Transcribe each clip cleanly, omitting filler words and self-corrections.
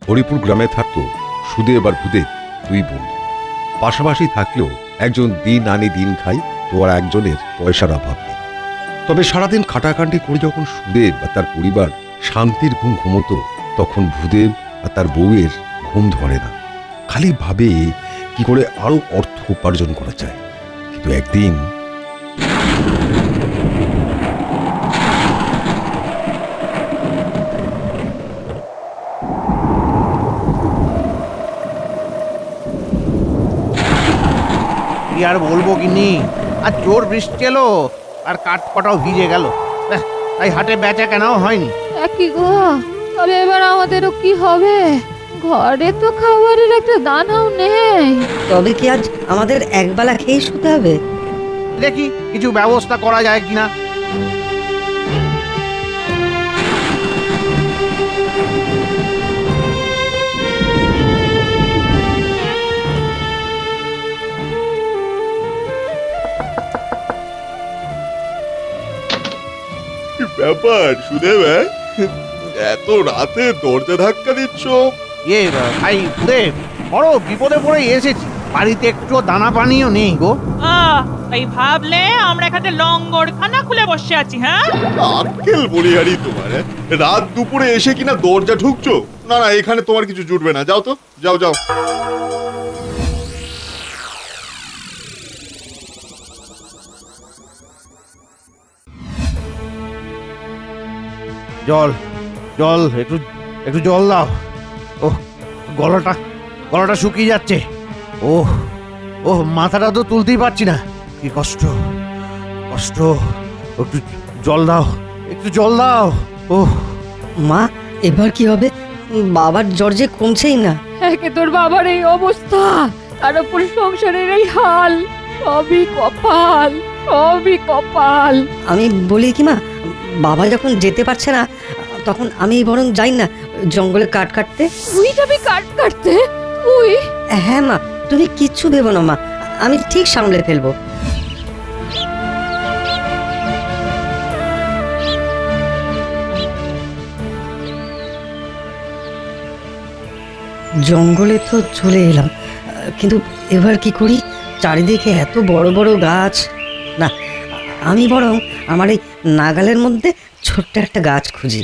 হরিপুর গ্রামে থাকতো সুদেব আর ভূদেব, দুই বন্ধু। পাশাপাশি থাকলেও একজন দিন আনি দিন খাই, তো আর একজনের পয়সার অভাব নেই। তবে সারাদিন খাটাখাটি করে যখন সুদেব আর তার পরিবার শান্তির ঘুম ঘুমতো, তখন ভূদেব আর তার বউয়ের ঘুম ধরে না। খালি ভাবে কি করে আরো অর্থ উপার্জন করা যায়। কিন্তু একদিন কি আর বলবো গিন্নি, আর জোর বৃষ্টি এলো আর কাঠ কটাও ভিজে গেল। তাই হাটে বেচা কেনাও হয়নি। একই গো, তবে এবার আমাদেরও কি হবে? ঘরে তো খাবারের একটা দানাও নেই। তবে কি আজ আমাদের একবেলা খেয়ে শুতে হবে? দেখি কিছু ব্যবস্থা করা যায় কিনা। ব্যাপার সুদেব, এত রাতে দরজা ধাক্কা দিচ্ছ? ভাই দেব, বড় বিপদে পড়ে এসেছি। বাড়িতে একটু দানা পানিও নেই গো। তাই ভাবলে আমরা এখানে লঙ্গরখানা খুলে বসে আছি? হ্যাঁ, আক্কেল বলিহারি তোমার। রাত দুপুরে এসে কিনা দরজা ঢুকছো? না না, এখানে তোমার কিছু জুটবে না, যাও তো, যাও যাও। জল জল, একটু একটু জল দাও। ও গলাটা গলাটা শুকিয়ে যাচ্ছে। ও ও মাথাটা তো তুলতেই পারছি না, কি কষ্ট কষ্ট। একটু জল দাও, একটু জল দাও। ও মা, এবার কি হবে? বাবার জ্বর যে কমছেই না। একে তোর বাবার এই অবস্থা, তার উপর সংসারের এই হাল, সবই কপাল, সবই কপাল। আমি বলি কি মা, বাবা যখন যেতে পারছে না, তখন আমি বরং যাই না জঙ্গলে কাঠ কাটতে। তুই যাবি কাঠ কাটতে? তুই? হ্যাঁ মা, তুমি কিচ্ছু ভেবো না মা, আমি ঠিক সামলে ফেলবো। জঙ্গলে তো চলে এলাম, কিন্তু এবার কি করি? চারিদিকে এত বড় বড় গাছ। না, আমি বরং আমার এই নাগালের মধ্যে ছোট্ট একটা গাছ খুঁজি।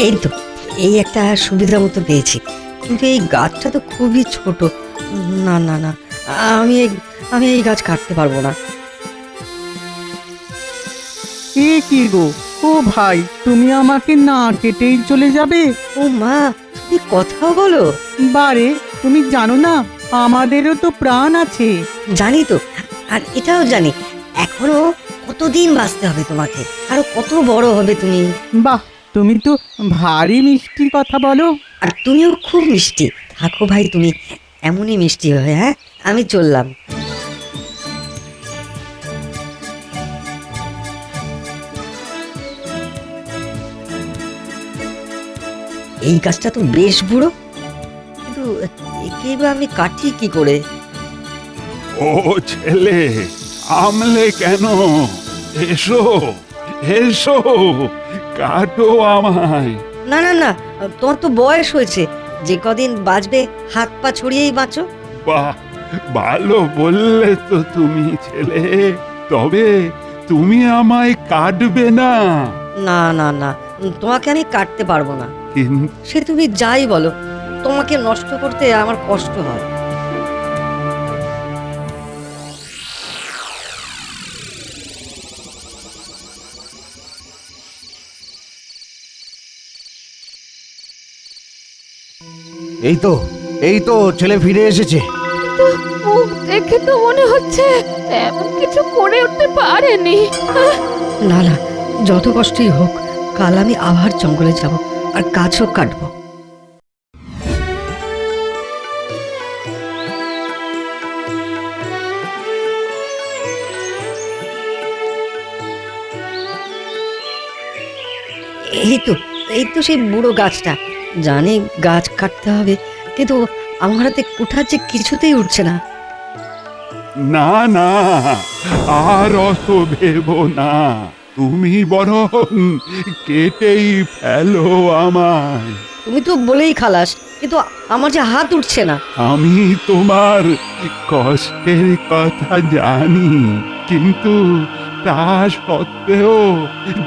এই তো, এই একটা সুবিধা মতো পেয়েছি, কিন্তু এই গাছটা তো খুবই ছোট। না না না, আমি আমি এই গাছ কাটতে পারবো না। এ কি গো, ও ভাই, তুমি আমাকে না কেটেই চলে যাবে? ও মা, তুমি কথাও বলো। বারে, তুমি জানো না আমাদেরও তো প্রাণ আছে। জানি তো, আর এটাও জানি এখনো কতদিন বাঁচতে হবে তোমাকে, আরো কত বড় হবে তুমি। বাহ, তুমি তো ভারী মিষ্টি কথা বলো। আর তুমিও খুব মিষ্টি। থাকো ভাই, তুমি এমনই মিষ্টি হবে। হ্যাঁ, আমি চললাম। এই গাছটা তো বেশ বুড়ো, কিন্তু একে বা আমি কাটি কি করে? ও ছেলে, আমলে কেন? এসো এসো, কাটো আমায়। না না না, তোমার তো বয়স হয়েছে, যে কদিন বাঁচবে হাত পা ছড়িয়েই বাঁচো। বাহ, ভালো বললে তো তুমি ছেলে। তবে তুমি আমায় কাটবে না? না না না, তোমাকে আমি কাটতে পারবো না। কিন্তু সে তুমি যাই বলো, তোমাকে নষ্ট করতে আমার কষ্ট হয়। এই তো এই তো ছেলে ফিরে এসেছে। মুখ দেখে তো মনে হচ্ছে এমন কিছু করে উঠতে পারেনি। না না, যত কষ্টই হোক, কাল আমি আবার জঙ্গলে যাব আর গাছও কাটবো। এই তো, এই তো সেই বুড়ো গাছটা। জানি গাছ কাটতে হবে, কিন্তু আমার হাতে কুঠার যে কিছুতেই উঠছে না। না না, আর অত ভেবো না, তুমি বরং কেটেই ফেলো আমায়। তুমি তো বলেই খালাস, কিন্তু আমার যে হাত উঠছে না। আমি তোমার কষ্টের কথা জানি, কিন্তু তা সত্ত্বেও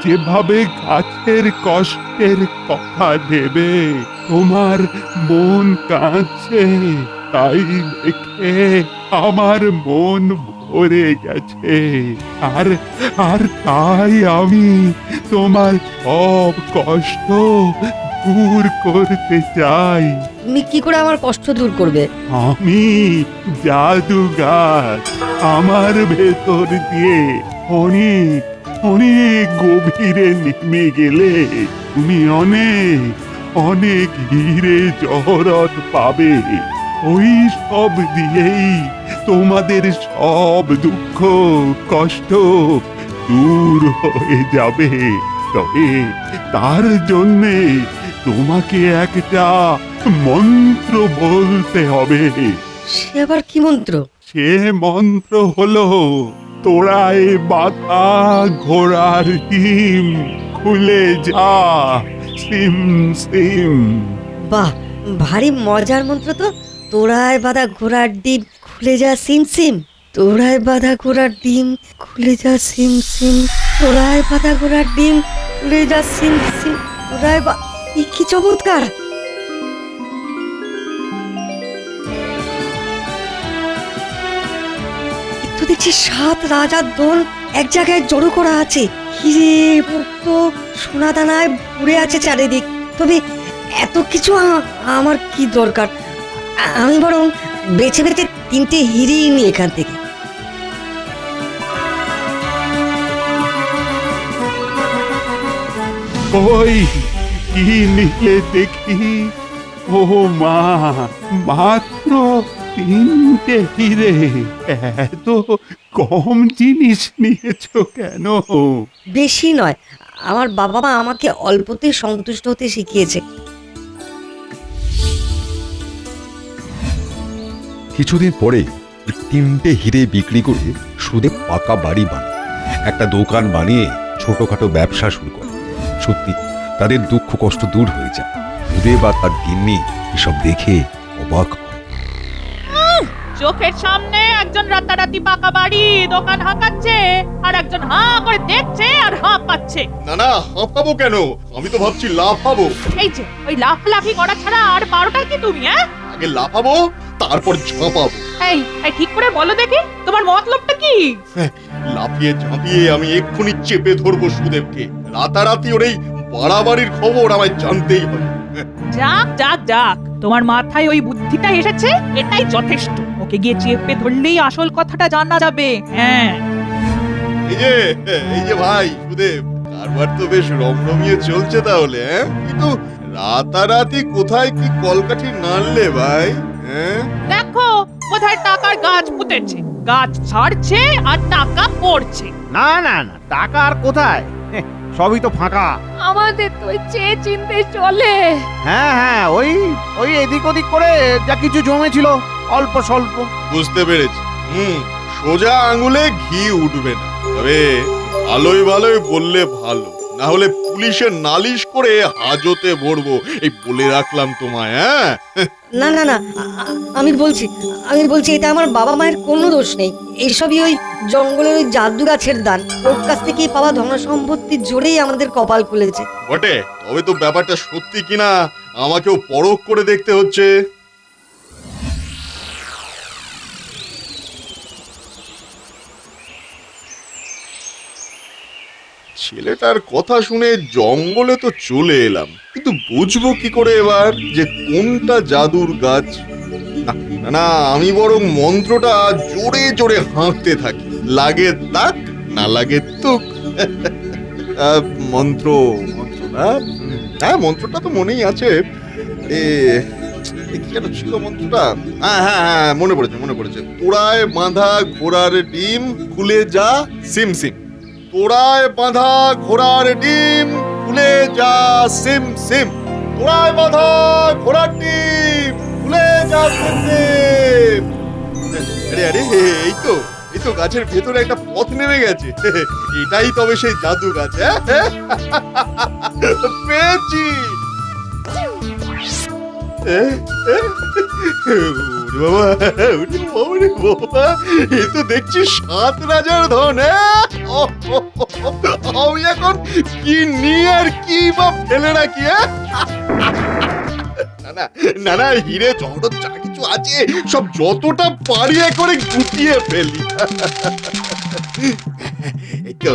যেভাবে গাছের কষ্টের কথা ভেবে তোমার মন কাঁদছে, তাই দেখে আমার মন ভরে গেছে। আর আর তাই আমি তোমার সব কষ্ট দূর করতে চাই। তুমি কি করে আমার কষ্ট দূর করবে? আমি জাদু গাছ, আমার ভেতর দিয়ে অনেক অনেক গভীরে নেমে গেলে তুমি অনেক অনেক হিরে জহরত পাবে। ওই সব দিয়েই তোমাদের সব দুঃখ কষ্ট দূর হয়ে যাবে। তবে তার জন্যে তোমাকে একটা মন্ত্র বলতে হবে। সে আবার কি মন্ত্র? সে মন্ত্র হলো তোড়ায় বাঁধা ঘোড়ার ডিম খুলে যা সিম সিম। বাহ, ভারী মজার মন্ত্র তো। তোড়ায় বাঁধা ঘোড়ার ডিম খুলে যা সিম সিম, তোড়ায় বাঁধা ঘোড়ার ডিম খুলে যা সিম সিম, তোড়ায় বাঁধা ঘোড়ার ডিম খুলে যা সিম সিম, তোড়ায় কি চমৎকার! তো দেখছি 7 রাজার দল এক জায়গায় জড়ো করা আছে। হিরে মুক্ত সোনা দানায় ভরে আছে চারিদিক। তবে এত কিছু আমার কি দরকার? আমি বরং বেছে বেছে 3টে হিরেই নি এখান থেকে। ওই কি নিয়ে দেখি? ও মা, মাত্র 3টে হিরে, এত কম জিনিস নিয়েছো কেন? বেশি নয়, আমার বাবা মা আমাকে অল্পতেই সন্তুষ্ট হতে শিখিয়েছে। কিছুদিন পরে ওই 3টে হিরে বিক্রি করে সুদে পাকা বাড়ি বানায়, একটা দোকান বানিয়ে ছোটখাটো ব্যবসা শুরু করে। সত্যি তাদের দুঃখ কষ্ট দূর হয়ে যায়। সুদে বা তার গিন্নি এসব দেখে অবাক হয়। চোখের সামনে একজন রাতারাতি পাকা বাড়ি দোকান হাঁকাচ্ছে, আর একজন হাঁ করে দেখছে আর হাঁপাচ্ছে। না না, হাঁপাবো কেন? আমি তো ভাবছি লাফাবো। এই যে ওই লাফালাফি করা ছাড়া আর পারোটা কি তুমি? আগে লাফাবো, তারপর ঝাঁপাবো। এই এই ঠিক করে বলো দেখি, তোমার মতলবটা কি? লাফিয়ে ঝাঁপিয়ে আমি এক্ষুনি চেপে ধরবো সুদেবকে। রাতারাতি ওর এই বাড়াবাড়ির খবর আমায় জানতেই হবে। যাক যাক যাক, তোমার মাথায় ওই বুদ্ধিটা এসেছে, এটাই যথেষ্ট। ওকে গিয়ে চেপে ধরলেই আসল কথাটা জানা যাবে। হ্যাঁ, এই যে ভাই সুদেব, কারবার তো বেশ রমরমিয়ে চলছে তাহলে। কিন্তু রাতারাতি কোথায় কি কলকাঠি নাড়লে ভাই? দেখো কোথায় টাকার গাছ পুঁতেছে, গাছ ছাড়ছে আর টাকা পড়ছে। না না না, টাকা আর কোথায়? সবই তো ফাঁকা। আমাদের তো চেয়ে চিনতে চলে। হ্যাঁ হ্যাঁ, ওই ওই এদিক ওদিক করে যা কিছু জমেছিল অল্প স্বল্প। বুঝতে পেরেছি। সোজা আঙুলে ঘি উঠবে না। তবে ভালোই ভালোই বললে ভালো, না হলে পুলিশের নালিশ করে হাজতে ভরবো, এই বলে রাখলাম তোমায়। হ্যাঁ না না না, আমি বলছি এটা আমার বাবা মায়ের কোনো দোষ নেই। এইসবই ওই জঙ্গলের ওই জাদু গাছের দান। ওর কাছ থেকে পাওয়া ধন সম্পত্তির জোরেই আমাদের কপাল খুলেছে। বটে, তবে তো ব্যাপারটা সত্যি কিনা আমাকেও পরখ করে দেখতে হচ্ছে। ছেলেটার কথা শুনে জঙ্গলে তো চলে এলাম, কিন্তু বুঝবো কি করে এবার যে কোনটা জাদুর গাছ? না না, আমি বরং মন্ত্রটা জোরে জোরে হাঁকতে থাকি, লাগে তাক না লাগে তুক। মন্ত্র মন্ত্র না, হ্যাঁ মন্ত্রটা তো মনেই আছে। কি যেন ছিল মন্ত্রটা? হ্যাঁ হ্যাঁ হ্যাঁ, মনে পড়েছে। তোড়ায় বাঁধা ঘোড়ার ডিম খুলে যা সিম সিম, তোড়ায় বাঁধা ঘোড়ার ডিম খুলে যা সিম সিম। ঘোড়ায় বাঁধা ঘোড়ার ডিম খুলে যা সিমসিম। আরে আরে এই তো গাছের ভেতরে একটা পথ নেমে গেছে। এটাই তবে সেই জাদু গাছ। হ্যাঁ পেয়েছি। বাবা এ তো দেখছি 7 রাজার ধন। আমি এখন কি নিয়ে আর কি বা ফেলে রাখি। না না হিরে জহরত যা কিছু আছে সব যতটা পারিয়ে করে গুটিয়ে ফেলি। এই তো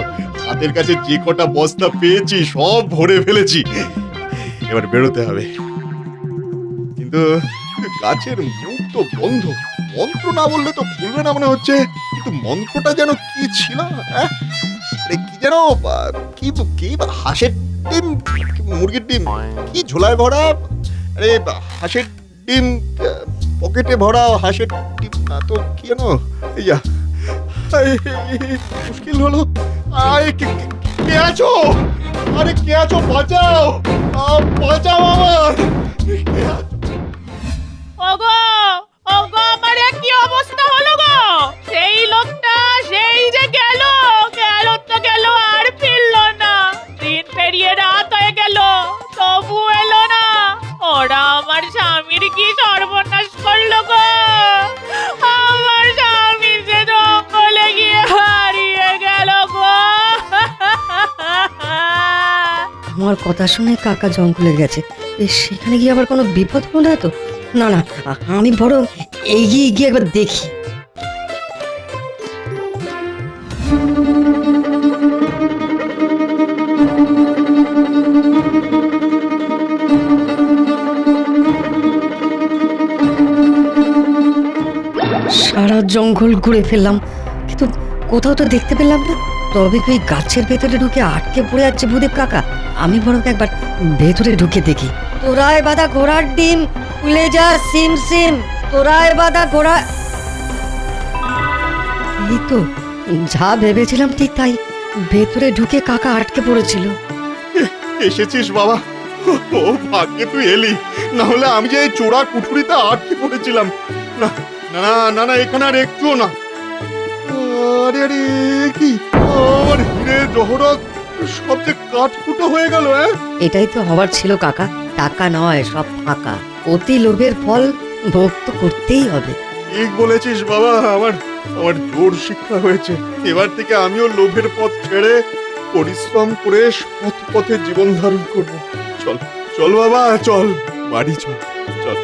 হাতের কাছে যে কটা বস্তা পেয়েছি সব ভরে ফেলেছি। এবার বেরোতে হবে, কিন্তু গাছের মুখ তো বন্ধ। মন্ত্র না বললে তো খুলবে না মনে হচ্ছে। কিন্তু মন্ত্রটা যেন কি ছিল? আরে কি যেন কি কি হাঁসের ডিম, মুরগির ডিম, কি ঝোলায় ভরা? আরে হাঁসের ডিম পকেটে ভরা হাঁসের ডিম না তো কি যেন? ইয়া মুশকিল হলো। কে আছো? আরে কে আছো? বাঁচাও বাঁচাও আমার। ওগো ওগো আমার এ কি অবস্থা হলো গো? সেই লোকটা সেই যে গেল তো গেল, আর ফিরলো না। দিন পেরিয়ে রাত হয়ে গেল, তবু এলো না। ওরা আমার স্বামীর কি সর্বনাশ করলো গো। আমার স্বামী যে জঙ্গলে গিয়ে হারিয়ে গেল গো। আমার কথা শুনে কাকা জঙ্গলে গেছে, সেখানে গিয়ে আবার কোনো বিপদ হলো না তো? না না, আমি বরং এগিয়ে গিয়ে একবার দেখি। সারা জঙ্গল ঘুরে ফেললাম, কিন্তু কোথাও তো দেখতে পেলাম না। তবে কি ওই গাছের ভেতরে ঢুকে আটকে পড়ে যাচ্ছে ভূদেব কাকা? আমি বরং একবার ভেতরে ঢুকে দেখি। তোরায় বাঁধা ঘোড়ার ডিম খুলে যা সিম সিম, তোরায় বাঁধা ঘোড়া। এই তো যা ভেবেছিলাম ঠিক তাই, ভেতরে ঢুকে কাকা আটকে পড়েছিল। এসেছিস বাবা, ও ভাগ্যে তুই এলি, না হলে আমি যে এই চোরা কুঠুরিতে আটকে পড়েছিলাম। না না না না, এখানে আর একটুও না। আরে আরে কি আমার হিরে জহরত সব যে কাঠকুটো হয়ে গেল। এটাই তো হবার ছিল কাকা, টাকা নয় সব ফাঁকা। অতি লোভের ফল ভোগ তো করতেই হবে। ঠিক বলেছিস বাবা, আমার জোর শিক্ষা হয়েছে। এবার থেকে আমিও লোভের পথ ছেড়ে পরিশ্রম করে সৎ পথে জীবন ধারণ করবো। চল চল বাবা চল, বাড়ি চল চল।